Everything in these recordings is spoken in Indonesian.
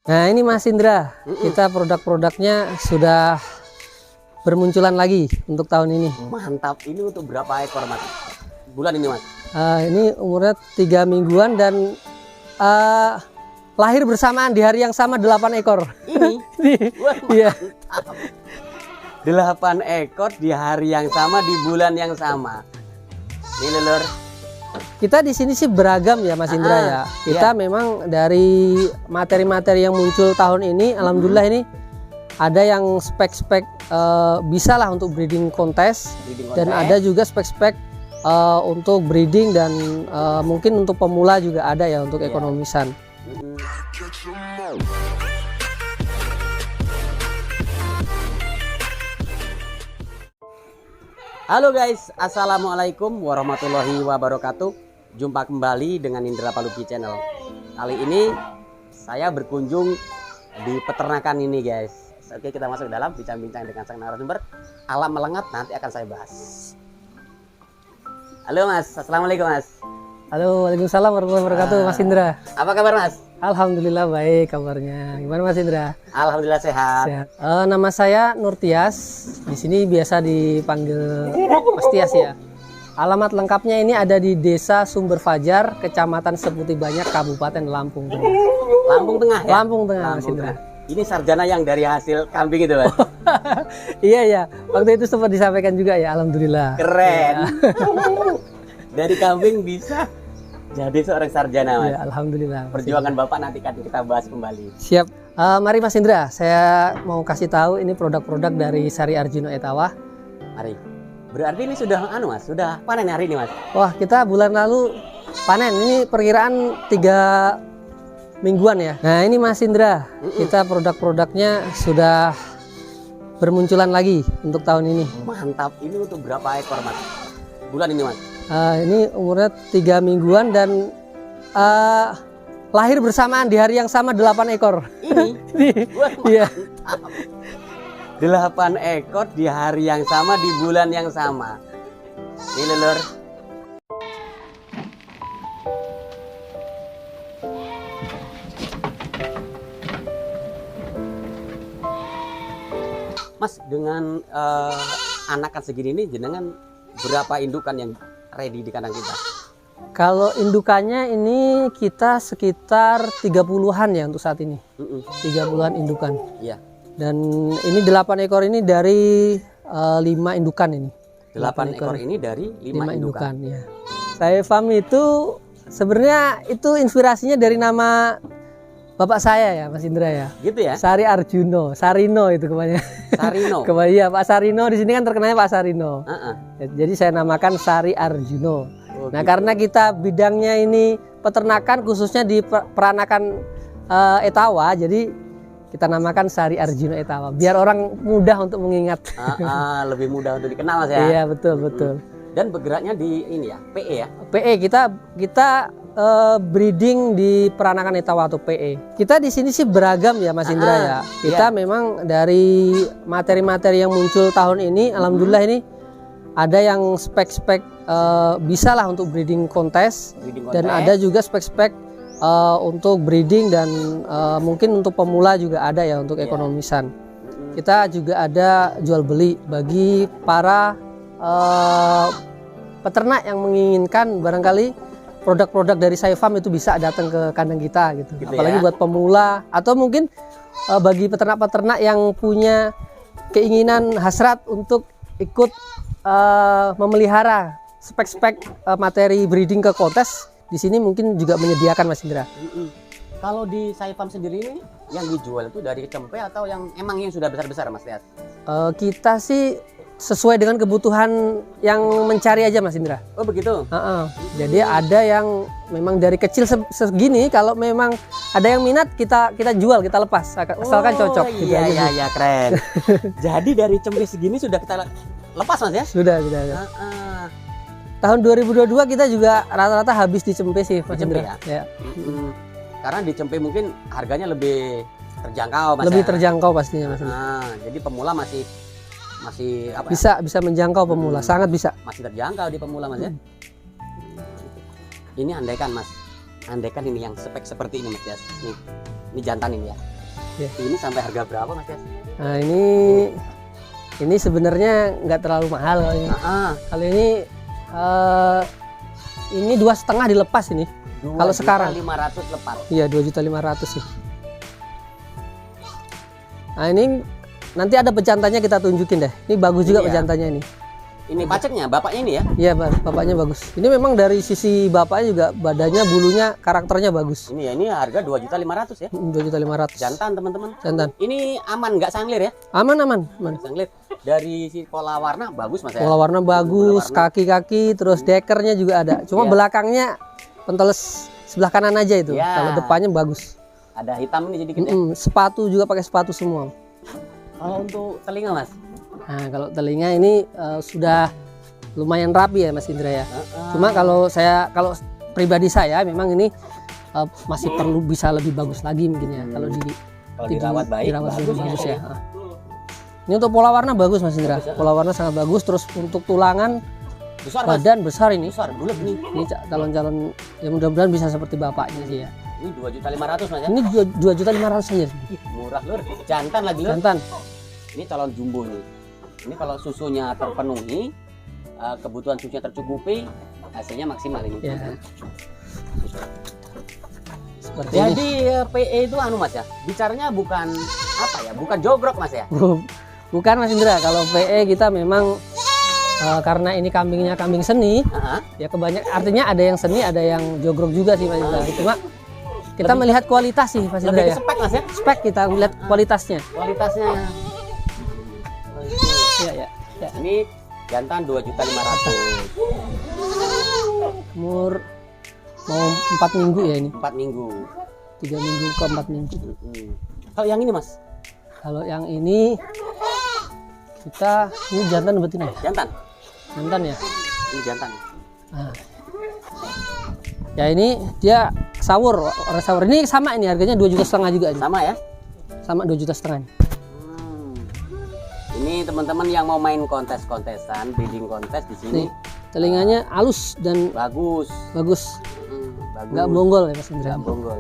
Nah ini Mas Indra, kita produk-produknya sudah bermunculan lagi untuk tahun ini. Mantap, ini untuk berapa ekor Mas? Bulan ini Mas? Ini umurnya 3 mingguan dan lahir bersamaan di hari yang sama 8 ekor. Ini? Wah, Iya. 8 ekor di hari yang sama, di bulan yang sama. Ini lelur. Kita di sini sih beragam ya Mas Indra ya. Kita memang dari materi-materi yang muncul tahun ini, alhamdulillah ini ada yang spek-spek bisa lah untuk breeding kontes, dan ada juga spek-spek untuk breeding dan mungkin untuk pemula juga ada ya untuk ekonomisan. Halo guys, assalamualaikum warahmatullahi wabarakatuh. Jumpa kembali dengan Indra Paluki Channel. Kali ini saya berkunjung di peternakan ini guys. Oke, kita masuk ke dalam, bincang-bincang dengan sang narasumber. Alam melengat nanti akan saya bahas. Halo Mas, assalamualaikum Mas. Halo, waalaikumsalam warahmatullahi wabarakatuh Mas Indra. Apa kabar Mas? Alhamdulillah baik kabarnya. Gimana Mas Indra? Alhamdulillah sehat. Sehat. Nama saya Nur Tias. Di sini biasa dipanggil Mas Tias ya. Alamat lengkapnya ini ada di Desa Sumber Fajar, Kecamatan Seputi Banyak, Kabupaten Lampung Tengah. Lampung Tengah ya? Lampung Tengah, Mas Lampung Indra. Tengah. Ini sarjana yang dari hasil kambing itu Mas? Iya ya, waktu itu sempat disampaikan juga ya, alhamdulillah. Keren. Dari kambing bisa jadi seorang sarjana Mas. Ya, alhamdulillah. Perjuangan Bapak nanti kan kita bahas kembali. Siap. Mari Mas Indra, saya mau kasih tahu ini produk-produk dari Sari Arjuno Etawa. Mari. Berarti ini sudah Mas, sudah panen hari ini Mas? Wah, kita bulan lalu panen. Ini perkiraan 3 mingguan ya. Nah, ini Mas Indra, kita produk-produknya sudah bermunculan lagi untuk tahun ini. Mantap. Ini untuk berapa ekor Mas? Bulan ini Mas? Ini umurnya 3 mingguan dan lahir bersamaan di hari yang sama 8 ekor. Ini? Iya. 8 ekor di hari yang sama, di bulan yang sama. Ini lelur. Mas, dengan anakan segini ini jenengan berapa indukan yang ready di kandang kita? Kalau indukannya ini kita sekitar 30-an ya untuk saat ini. 30-an indukan. Iya. Dan ini 8 ekor ini dari 5 indukan ini. 8 ekor ini dari 5 indukan. Ya. Saifam itu sebenarnya itu inspirasinya dari nama bapak saya ya Mas Indra ya. Gitu ya? Sari Arjuno, Sarino itu kebanyakan. Sarino. Iya Pak Sarino, di sini kan terkenalnya Pak Sarino. Jadi saya namakan Sari Arjuno. Nah gitu. karena kita bidangnya ini peternakan khususnya di peranakan Etawa, jadi kita namakan Sari Arjuno Etawa biar orang mudah untuk mengingat. Lebih mudah untuk dikenal Mas ya. Iya betul. Dan bergeraknya di ini ya, PE ya. PE kita breeding di peranakan Etawa atau PE. Kita di sini sih beragam ya Mas Indra ya. Kita memang dari materi-materi yang muncul tahun ini, alhamdulillah ini ada yang spek-spek bisa lah untuk breeding kontes, dan ada juga spek-spek untuk breeding dan mungkin untuk pemula juga ada ya untuk ekonomisan. Kita juga ada jual beli bagi para peternak yang menginginkan barangkali produk-produk dari Saifam itu bisa datang ke kandang kita gitu. Apalagi buat pemula atau mungkin bagi peternak-peternak yang punya keinginan hasrat untuk ikut memelihara spek-spek materi breeding ke kontes. Di sini mungkin juga menyediakan Mas Indra. Kalau di Saifam sendiri ini yang dijual itu dari cempe atau yang emang yang sudah besar-besar Mas lihat? Kita sih sesuai dengan kebutuhan yang mencari aja Mas Indra. Oh begitu? Jadi ada yang memang dari kecil segini, kalau memang ada yang minat kita jual, kita lepas asalkan cocok. Iya keren. Jadi dari cempe segini sudah kita lepas Mas ya? Sudah. Tahun 2022 kita juga rata-rata habis di cempe sih Mas Indra. Ya. Karena di cempe mungkin harganya lebih terjangkau Mas. Lebih terjangkau pastinya Mas. Jadi pemula masih apa bisa menjangkau pemula, sangat bisa. Masih terjangkau di pemula Mas ya. Ini andaikan Mas, andaikan ini yang spek seperti ini Mas ya. Ini jantan ini ya. Ya. Ini sampai harga berapa Mas Yas? Nah ini sebenarnya nggak terlalu mahal kalau ini. Kalau ini 2,5 dilepas ini. Kalau sekarang 500 lepas. Iya 2.500.000 sih. Nah ini nanti ada pejantannya kita tunjukin deh. Ini bagus juga pejantannya ini. Ini paceknya bapaknya ini ya? Iya bapaknya bagus. Ini memang dari sisi bapaknya juga badannya, bulunya, karakternya bagus. Ini ya, ini harga 2.500.000 ya? 2.500.000. Jantan teman-teman. Jantan. Ini aman nggak sanglir ya? Aman. Sanglir. Dari si pola warna bagus Mas ya? Pola warna bagus, kaki-kaki, terus dekernya juga ada. Cuma belakangnya penteles sebelah kanan aja itu. Kalau depannya bagus. Ada hitam ini sedikit ya? Sepatu juga pakai sepatu semua. Kalau untuk telinga Mas? Nah kalau telinga ini sudah lumayan rapi ya Mas Indra ya. Cuma kalau pribadi saya memang ini masih perlu bisa lebih bagus lagi mungkin ya. Kalau dirawat baik, bagus ya. Ini untuk pola warna bagus Mas Indra. Pola warna sangat bagus. Terus untuk tulangan besar, badan besar ini. Besar, bulat nih. Ini calon-calon yang mudah-mudahan bisa seperti bapaknya sih ya. Ini 2.500.000 Mas ya? Ini 2.500.000 saja. Murah lur. Jantan lagi lur. Jantan. Ini calon jumbo nih. Ini kalau susunya terpenuhi, kebutuhan susunya tercukupi, hasilnya maksimal ini. Ya. Seperti Jadi ini. PE itu anu Mas ya, bicaranya bukan apa ya, bukan jogrok Mas ya? Bukan Mas Indra, kalau PE kita memang karena ini kambingnya kambing seni, ya kebanyakan artinya ada yang seni, ada yang jogrok juga sih Mas Indra. Cuma kita melihat kualitas sih Mas Indra ya. Spek Mas ya? Spek kita melihat kualitasnya. Kualitasnya. Ya. Ini jantan 2.500.000. Umur mau 4 minggu ya ini. 4 minggu. 3 minggu ke 4 minggu. Kalau yang ini Mas? Kalau yang ini ini jantan betina. Jantan. Jantan ya. Ini jantan. Nah. Ya ini dia sawur, orang sawur ini sama ini harganya 2,5 juta juga. Sama ya? Sama 2,5 juta. Ini teman-teman yang mau main kontes-kontesan, breeding kontes di sini. Nih, telinganya halus dan bagus. Bagus. Nggak bonggol ya Mas Indra. Nggak bonggol.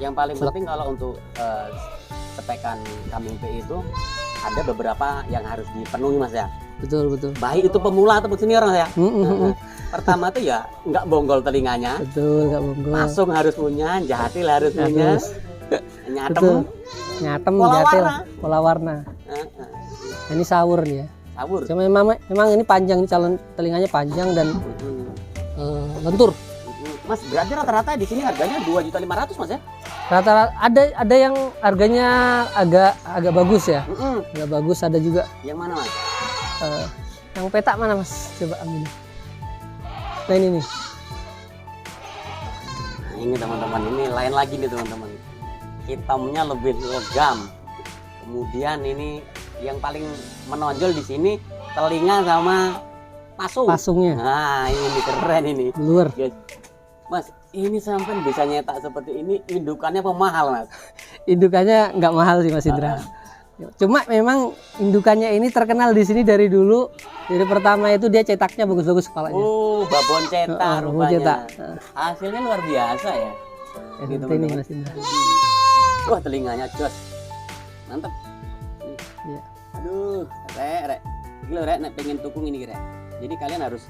Yang paling penting kalau untuk spekan kambing PE itu ada beberapa yang harus dipenuhi Mas ya. Betul. Baik itu pemula atau senior Mas ya. Pertama tuh ya nggak bonggol telinganya. Betul, nggak bonggol. Pasung harus punya, jahatil harus punya. Nyatem, jahatil, pola warna. Ini sawur nih ya. Sawur. Cuma memang ini panjang, ini calon telinganya panjang dan lentur. Mas berarti rata-rata di sini harganya 2.500.000 Mas ya? Rata-rata ada yang harganya agak bagus ya. Agak bagus ada juga. Yang mana Mas? Yang petak mana Mas? Coba ambil. Nah ini nih. Nah, ini teman-teman, ini lain lagi nih teman-teman. Hitamnya lebih legam. Kemudian ini yang paling menonjol di sini telinga sama pasungnya. Nah ini keren ini. Luar. Mas, ini sampai bisa nyetak seperti ini, indukannya pemahal Mas. Indukannya nggak mahal sih Mas Indra. Cuma memang indukannya ini terkenal di sini dari dulu. Dari pertama itu dia cetaknya bagus-bagus kepalanya. Babon cetak rupanya. Hasilnya luar biasa ya. Gitu, ini Mas Indra. Wah telinganya jos, mantep. Ya. Aduh, rek, gila rek, pengen tukung ini rek. Jadi kalian harus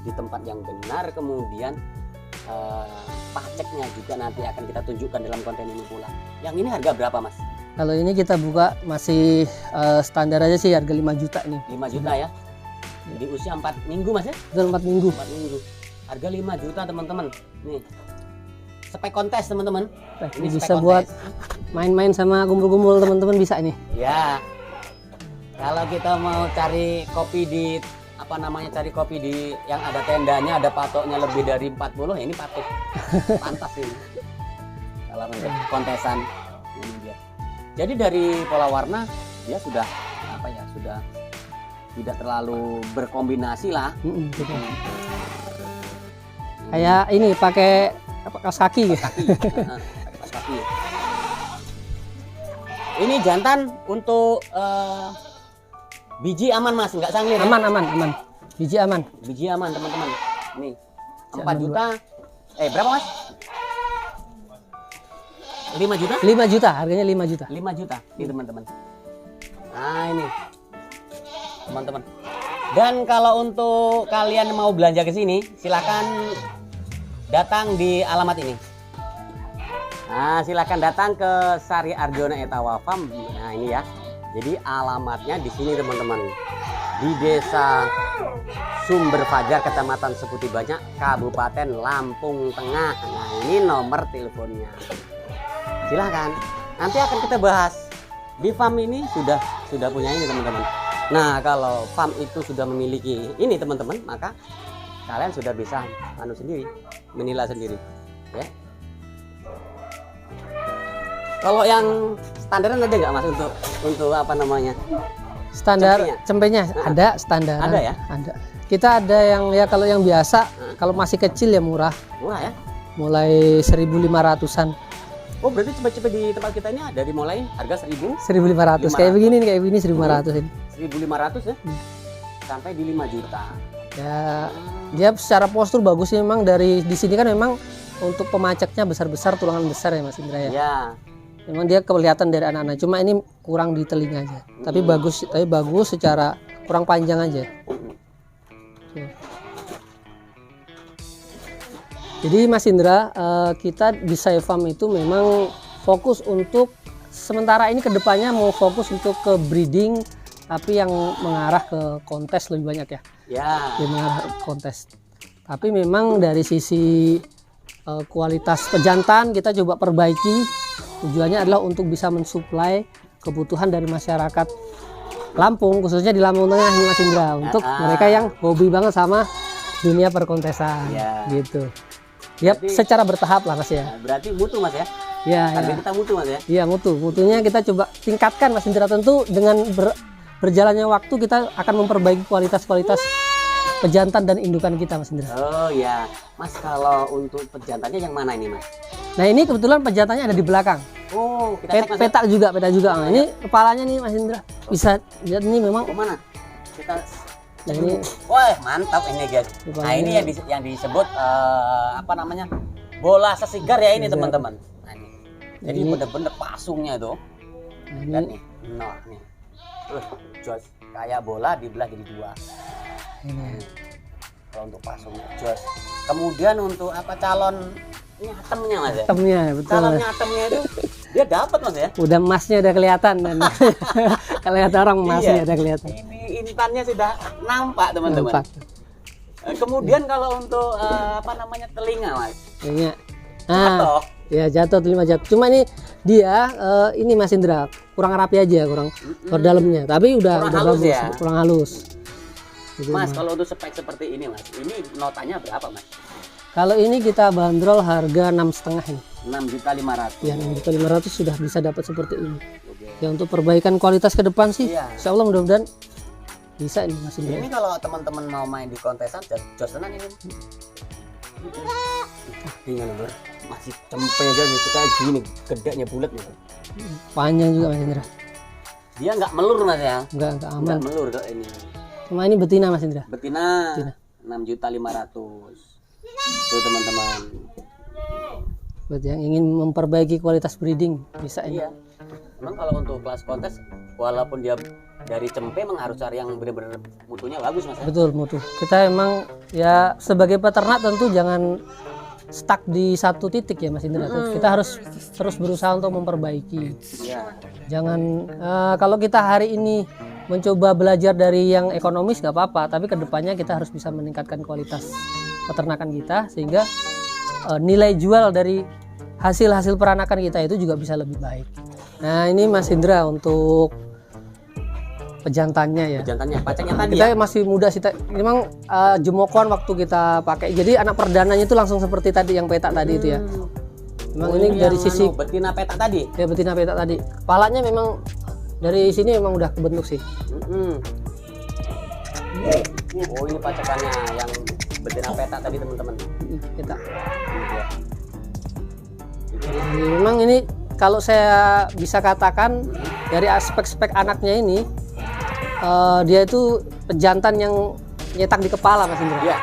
di tempat yang benar, kemudian paceknya juga nanti akan kita tunjukkan dalam konten ini pula. Yang ini harga berapa Mas? Kalau ini kita buka masih standar aja sih harga 5 juta nih. 5 juta ya? Di usia 4 minggu Mas ya? Betul 4 minggu. 4 minggu. Harga 5 juta teman-teman. Nih. Spek kontes teman-teman. Ini bisa buat main-main sama kumpul-kumpul teman-teman bisa ini. Ya. Kalau kita mau cari kopi di cari kopi di yang ada tendanya, ada patoknya lebih dari 40, ya ini patut. Pantas ini. Kalau untuk kontesan ini dia. Jadi dari pola warna dia sudah sudah tidak terlalu berkombinasi lah. Kayak ini pakai kaos kaki. Kaos kaki. Ini jantan untuk biji aman Mas, nggak sanglir. Aman. Biji aman. Biji aman teman-teman. Nih 4 juta. Berapa Mas? 5 juta? 5 juta, harganya 5 juta. 5 juta nih teman-teman. Nah ini teman-teman. Dan kalau untuk kalian mau belanja ke sini, silakan datang di alamat ini. Nah, silakan datang ke Sari Arjona Etawa Farm. Nah, ini ya. Jadi alamatnya di sini teman-teman. Di Desa Sumber Fajar, Kecamatan Seputi Banyak, Kabupaten Lampung Tengah. Nah, ini nomor teleponnya. Silakan. Nanti akan kita bahas. Di farm ini sudah punya ini teman-teman. Nah, kalau farm itu sudah memiliki ini teman-teman, maka kalian sudah bisa menilai sendiri, ya. Kalau yang standaran ada nggak Mas untuk apa namanya? Standar cempenya ada standar. Ada ya? Ada. Kita ada yang ya kalau yang biasa, kalau masih kecil ya murah. Murah ya? Mulai 1.500-an. Oh, berarti cepet-cepet di tempat kita ini ada mulai harga 1.500 kayak begini nih, kayak begini 1.500 ini. 1.500 ya? Sampai di 5 juta. Ya, dia secara postur bagus sih memang. Dari di sini kan memang untuk pemacaknya besar-besar, tulangan besar ya Mas Indra ya. Ya. Memang dia kelihatan dari anak-anak. Cuma ini kurang di telinga aja. Tapi bagus secara kurang panjang aja. Oke. Jadi Mas Indra, kita di Sai Farm itu memang fokus untuk sementara ini, kedepannya mau fokus untuk ke breeding, tapi yang mengarah ke kontes lebih banyak ya. Ya. Yang mengarah ke kontes. Tapi memang dari sisi kualitas pejantan kita coba perbaiki. Tujuannya adalah untuk bisa mensuplai kebutuhan dari masyarakat Lampung, khususnya di Lampung Tengah nih Mas Indra, untuk mereka yang hobi banget sama dunia perkontesan, gitu. Ya, berarti, secara bertahap lah Mas ya. Berarti mutu Mas ya? Ya, target kita mutu Mas ya? Iya, mutunya kita coba tingkatkan Mas Indra. Tentu dengan berjalannya waktu kita akan memperbaiki kualitas pejantan dan indukan kita Mas Indra. Oh ya, Mas, kalau untuk pejantannya yang mana ini Mas? Nah, ini kebetulan pejantannya ada di belakang. Oh, kita cek, Mas, petak juga. Nah, ini kepalanya nih Mas Indra. Bisa lihat ini memang. Mana? Kita Nah, ini. Wah, mantap ini guys. Nah, ini yang disebut apa namanya? Bola sesigar ya ini teman-teman. Nah, ini. Jadi bener-bener pasungnya tuh. Lihat nih. Nah, nih. Jos kayak bola dibelah jadi dua. Ini. Kalau untuk pasungnya jos. Kemudian untuk apa calon ini atemnya Mas ya? Atemnya, betul. Calonnya atemnya itu dia dapat Mas ya? Udah emasnya udah kelihatan dan kelihatan orang emasnya udah kelihatan. Ini intannya sudah nampak teman-teman. Kemudian kalau untuk apa namanya telinga Mas? Telinga. Jatuh. Ya jatuh, telinga jatuh. Cuma ini dia ini Mas Indra kurang rapi aja, kurang dalamnya. Tapi udah halus bagus, ya? kurang halus. Gitu, Mas, kalau untuk spek seperti ini Mas, ini notanya berapa Mas? Kalau ini kita bandrol harga 6,5 ini. 6.500.000. Ya, 6.500.000 sudah bisa dapat seperti ini. Ya, untuk perbaikan kualitas ke depan sih, insya Allah mudah-mudahan bisa ini Mas Indra. Ini kalau teman-teman mau main di kontesan, jos tenan ini. Ini lur, masih cempe aja gitu kayak gini, gedenya bulat gitu. Panjang juga Mas Indra. Dia nggak melur Mas ya? Nggak aman. Nggak melur kok ini. Cuma ini betina Mas Indra. Betina. 6.500.000. Tuh teman-teman. Buat yang ingin memperbaiki kualitas breeding bisa ini. Iya. Memang kalau untuk kelas kontes, walaupun dia dari cempe, memang harus cari yang benar-benar mutunya bagus Mas. Betul, mutu. Kita emang ya sebagai peternak tentu jangan stuck di satu titik ya Mas Indra. Kita harus terus berusaha untuk memperbaiki. Iya. Jangan kalau kita hari ini mencoba belajar dari yang ekonomis nggak apa-apa, tapi kedepannya kita harus bisa meningkatkan kualitas peternakan kita sehingga nilai jual dari hasil peranakan kita itu juga bisa lebih baik. Nah ini Mas Indra untuk pejantannya ya. Pejantannya, pacaknya tadi kita ya? masih muda sih. Memang jemokon waktu kita pakai. Jadi anak perdananya itu langsung seperti tadi yang petak tadi itu ya. Memang ini dari sisi betina petak tadi. Ya betina petak tadi. Kepalanya memang dari sini memang udah kebentuk sih. Oh ini pacakannya yang betina petak tadi teman-teman. Petak. Memang ini kalau saya bisa katakan dari aspek-aspek anaknya ini dia itu pejantan yang nyetak di kepala Mas Indra. Iya.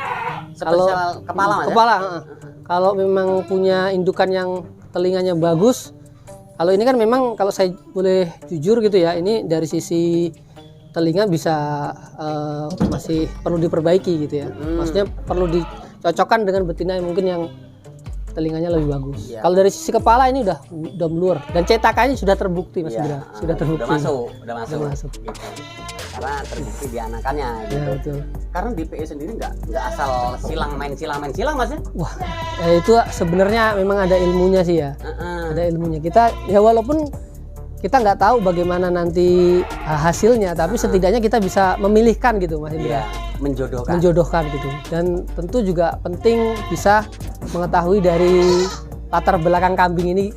Kalau kepala Mas. Kepala. Ya? Kalau memang punya indukan yang telinganya bagus, Kalau ini kan memang kalau saya boleh jujur gitu ya, ini dari sisi telinga bisa masih perlu diperbaiki gitu ya. Maksudnya perlu dicocokkan dengan betina yang mungkin yang telinganya lebih bagus. Kalau dari sisi kepala ini udah meluar dan cetakannya sudah terbukti Mas Indra. Sudah terbukti. Udah masuk. Gitu. Karena terbukti di anakannya gitu. Ya, betul. Karena di PE sendiri nggak asal main silang Mas ya? Wah, itu sebenarnya memang ada ilmunya sih ya. Ada ilmunya. Kita ya walaupun kita nggak tahu bagaimana nanti hasilnya, tapi setidaknya kita bisa memilihkan gitu Mas Indra. Menjodohkan gitu. Dan tentu juga penting bisa mengetahui dari latar belakang kambing ini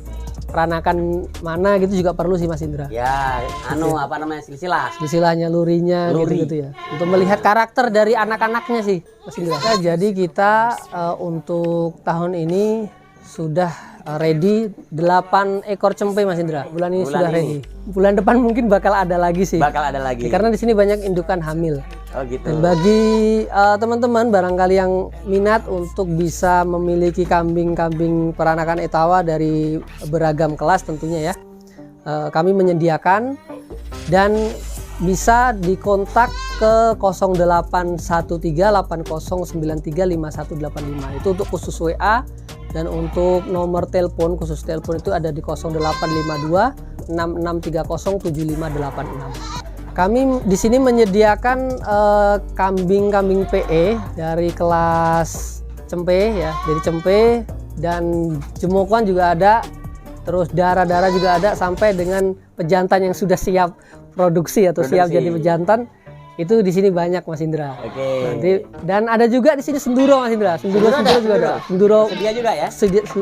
peranakan mana gitu juga perlu sih Mas Indra. Ya, apa namanya silsilahnya, lurinya gitu ya. Untuk melihat karakter dari anak-anaknya sih Mas Indra. Ya, jadi kita untuk tahun ini sudah ready 8 ekor cempe Mas Indra. Bulan ini sudah ready. Bulan depan mungkin bakal ada lagi sih. Karena di sini banyak indukan hamil. Oh gitu. Dan bagi teman-teman barangkali yang minat untuk bisa memiliki kambing-kambing peranakan Etawa dari beragam kelas tentunya ya, kami menyediakan dan bisa dikontak ke 081380935185 itu untuk khusus WA, dan untuk nomor telepon khusus telepon itu ada di 0852 66307586. Kami di sini menyediakan kambing-kambing PE dari kelas cempe ya, dari cempe dan jemukan juga ada, terus darah-darah juga ada, sampai dengan pejantan yang sudah siap produksi atau siap jadi pejantan. Itu di sini banyak Mas Indra. Nanti dan ada juga di sini senduro Mas Indra. Senduro juga ada. Senduro sedia juga ya?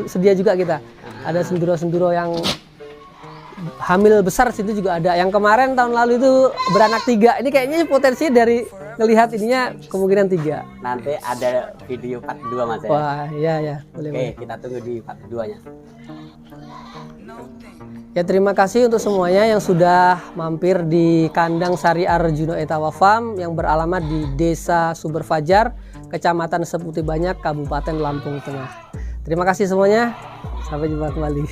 Sedia juga kita. Ada senduro yang hamil besar situ juga ada. Yang kemarin tahun lalu itu beranak 3. Ini kayaknya potensinya dari ngelihat ininya kemungkinan 3. Nanti ada video part 2 Mas ya. Wah, iya boleh. Oke, kita tunggu di part 2-nya. Ya, terima kasih untuk semuanya yang sudah mampir di kandang Sari Arjuno Etawa Farm yang beralamat di Desa Sumber Fajar, Kecamatan Seputi Banyak, Kabupaten Lampung Tengah. Terima kasih semuanya. Sampai jumpa kembali.